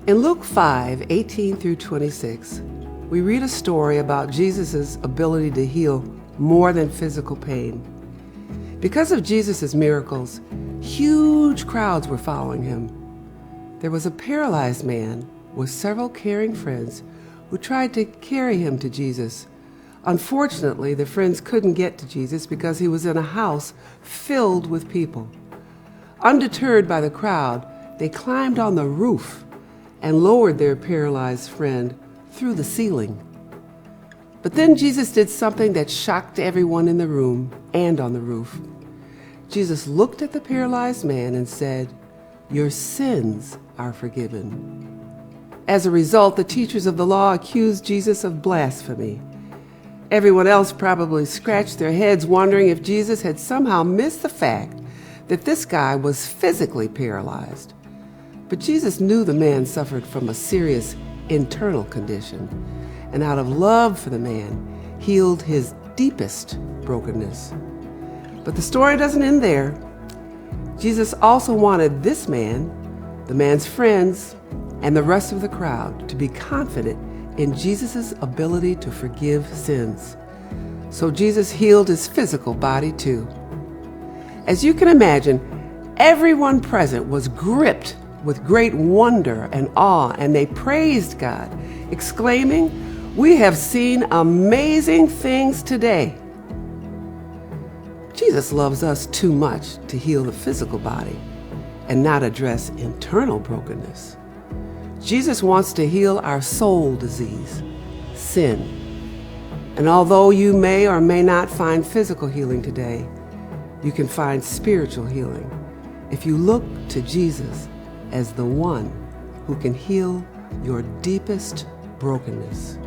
In Luke 5:18 through 26, we read a story about Jesus' ability to heal more than physical pain. Because of Jesus' miracles, huge crowds were following him. There was a paralyzed man with several caring friends who tried to carry him to Jesus. Unfortunately, the friends couldn't get to Jesus because he was in a house filled with people. Undeterred by the crowd, they climbed on the roof and lowered their paralyzed friend through the ceiling. But then Jesus did something that shocked everyone in the room and on the roof. Jesus looked at the paralyzed man and said, "Your sins are forgiven." As a result, the teachers of the law accused Jesus of blasphemy. Everyone else probably scratched their heads wondering if Jesus had somehow missed the fact that this guy was physically paralyzed. But Jesus knew the man suffered from a serious internal condition, and out of love for the man, healed his deepest brokenness. But the story doesn't end there. Jesus also wanted this man, the man's friends, and the rest of the crowd to be confident in Jesus' ability to forgive sins. So Jesus healed his physical body too. As you can imagine, everyone present was gripped with great wonder and awe, and they praised God, exclaiming, "We have seen amazing things today." Jesus loves us too much to heal the physical body and not address internal brokenness. Jesus wants to heal our soul disease, sin. And although you may or may not find physical healing today, you can find spiritual healing if you look to Jesus as the one who can heal your deepest brokenness.